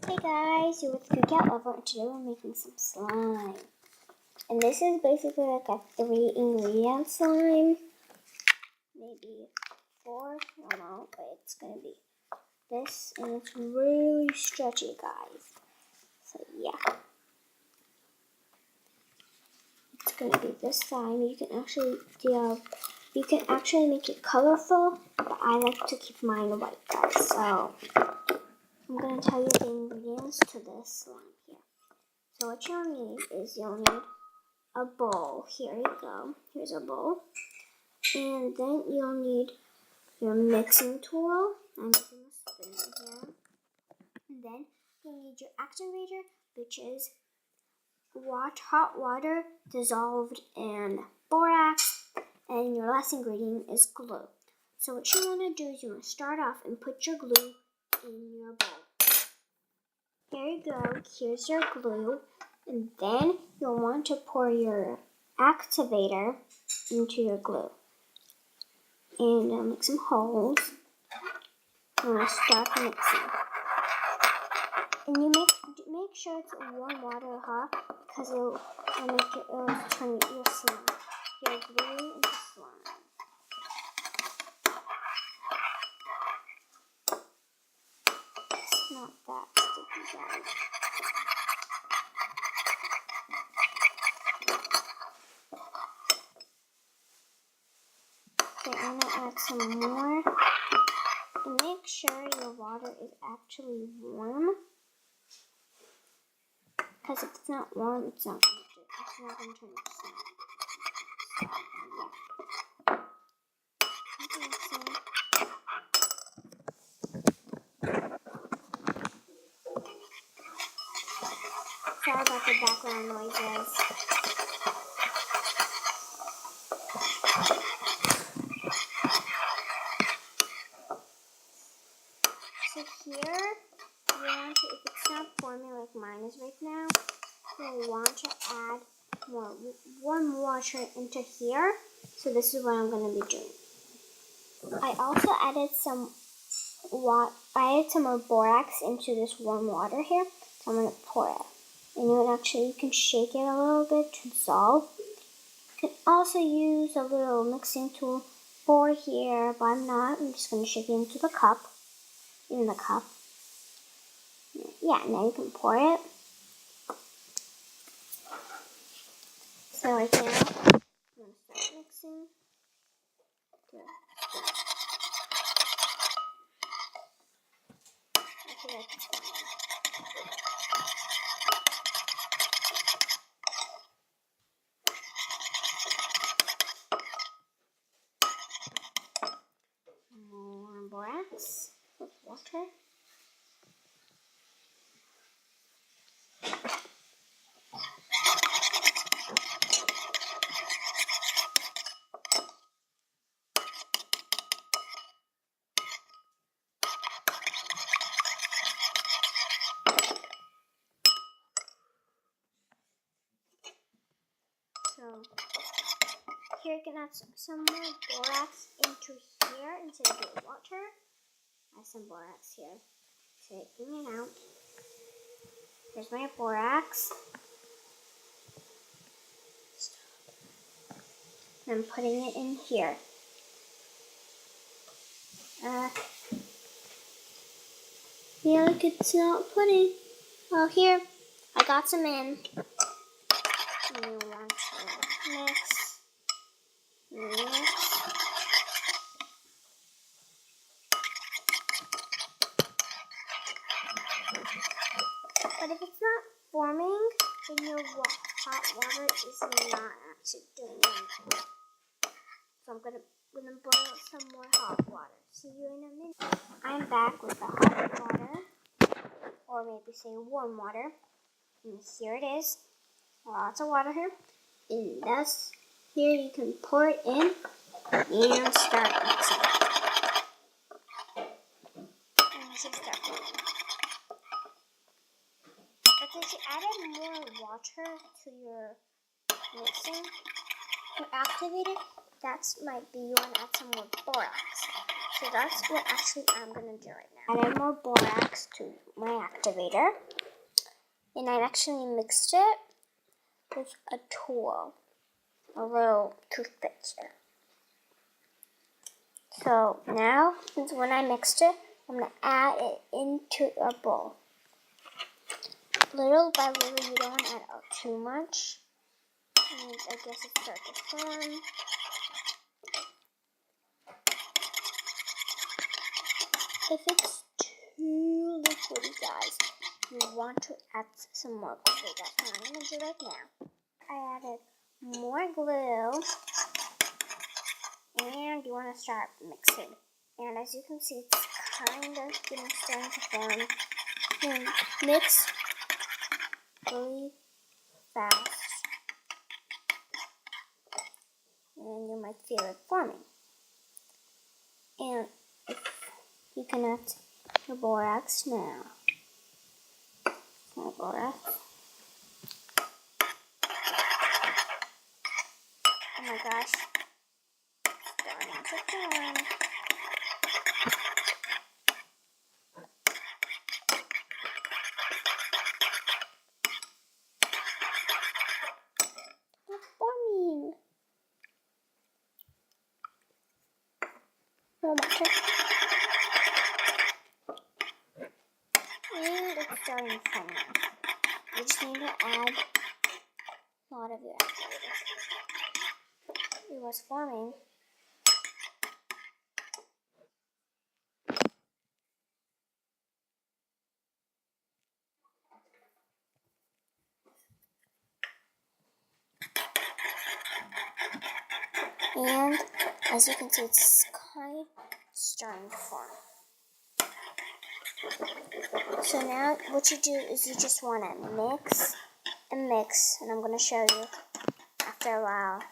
Hey guys, you're with Cookout Lover, and today we're making some slime. And this is basically like a 3-ingredient slime. Maybe 4, I don't know, but it's gonna be this, and it's really stretchy, guys. So yeah. It's gonna be this slime. You can actually make it colorful, but I like to keep mine white, guys. So I'm going to tell you the ingredients to this slime here. So what you'll need is you'll need a bowl. Here you go. Here's a bowl. And then you'll need your mixing tool. I'm using a spoon here. And then you'll need your activator, which is hot water dissolved in borax. And your last ingredient is glue. So what you want to do is you want to start off and put your glue in your bowl. Here you go, here's your glue, and then you'll want to pour your activator into your glue. And make some holes. I'm going to start mixing. And you make sure it's warm water hot, because it'll turn your slime. Your glue into slime. It's not that sticky, guys. Okay, I'm going to add some more. And make sure your water is actually warm. Because if it's not warm, it's not going to turn into slime. Sorry about the background noises. So here, you want to, if it's not forming like mine is right now, you'll want to add more warm water into here. So this is what I'm going to be doing. I also added some more borax into this warm water here. So I'm going to pour it. And you can shake it a little bit to dissolve. You can also use a little mixing tool for here, but I'm not. I'm just going to shake it into the cup. In the cup. Yeah, now you can pour it. So right now, I'm going to start mixing. Good. Okay, that's fine. More borax with water. So here you can add some more borax into here instead of the water. Add some borax here. Taking it out. Here's my borax. And I'm putting it in here. Yeah, look, it's not putting. Oh, here. I got some in. And you want to mix. But if it's not forming, then your hot water is not actually doing anything. So I'm gonna boil some more hot water. See you in a minute. I'm back with the hot water, or maybe say warm water. And here it is. Lots of water here. And that's here you can pour it in and start mixing. And you should start pouring. Okay, if you added more water to your mixing, your activator, that might be you want to add some more borax. So that's what actually I'm going to do right now. Added more borax to my activator. And I actually mixed it with a tool, a little toothpick here. So now, since when I mixed it, I'm going to add it into a bowl. Little by little, you don't want to add out too much. And I guess it starts to form. If it's too liquidy, guys, you want to add some more glue. That's what I'm going to do right now. I added more glue, and you want to start mixing. And as you can see, it's kind of starting to form. And mix really fast, and you might feel it forming. And you can add your borax now. More borax. Oh my gosh. Starting to form. It's forming. More water. And it's starting to form now. You just need to add a lot of your activators. It was forming. And as you can see, it's kind of starting to form. So now what you do is you just want to mix and mix, and I'm going to show you after a while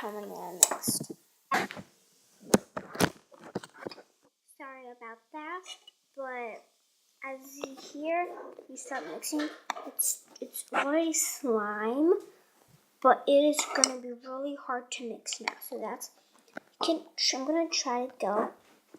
how many I mixed. Sorry about that, but as you hear, you start mixing. It's already slime, but it is going to be really hard to mix now. So I'm going to try to go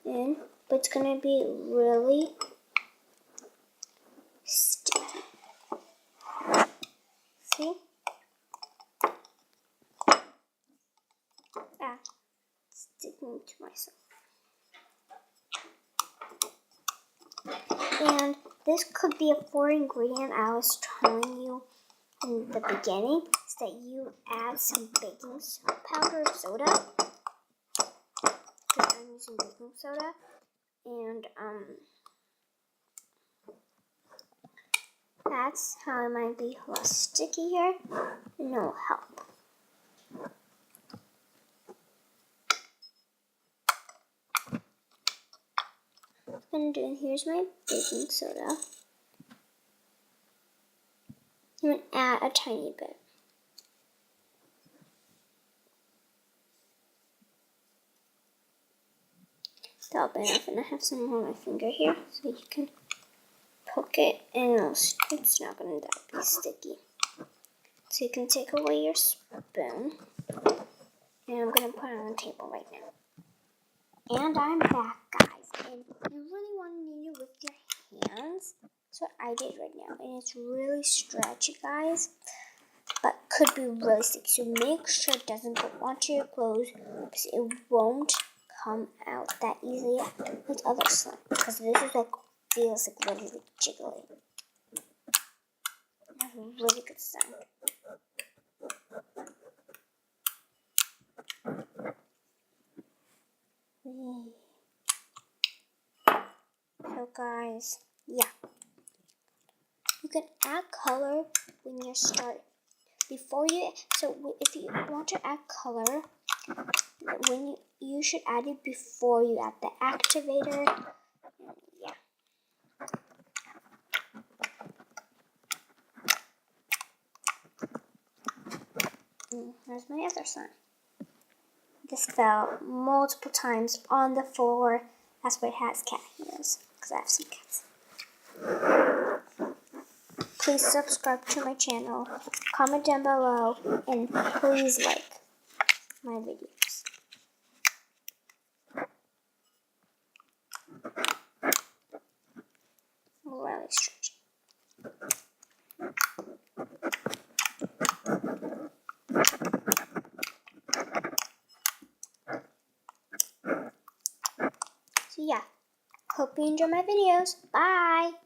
in, but it's going to be really sticky. See? Sticking to myself. And this could be a 4 ingredient I was telling you in the beginning, is that you add some baking powder soda. So I'm using baking soda, and that's how it might be less sticky here, and it'll help. What I'm going to do, here's my baking soda. I'm going to add a tiny bit. That'll be enough, and I have some on my finger here, so you can poke it, and it's not going to be sticky. So you can take away your spoon, and I'm going to put it on the table right now. And I'm back, guys, and you really want to knead it with your hands. That's what I did right now, and it's really stretchy, guys, but could be really sticky. So make sure it doesn't go onto your clothes, because it won't come out that easily with other slime, because this is feels like really jiggly. That's a really good slime. So guys, yeah, you can add color when you start. If you want to add color, you should add it before you add the activator. Yeah. There's my other slime. This fell multiple times on the floor. That's why it has cat ears, because I have some cats. Please subscribe to my channel, comment down below, and please like my videos. So yeah, hope you enjoy my videos. Bye!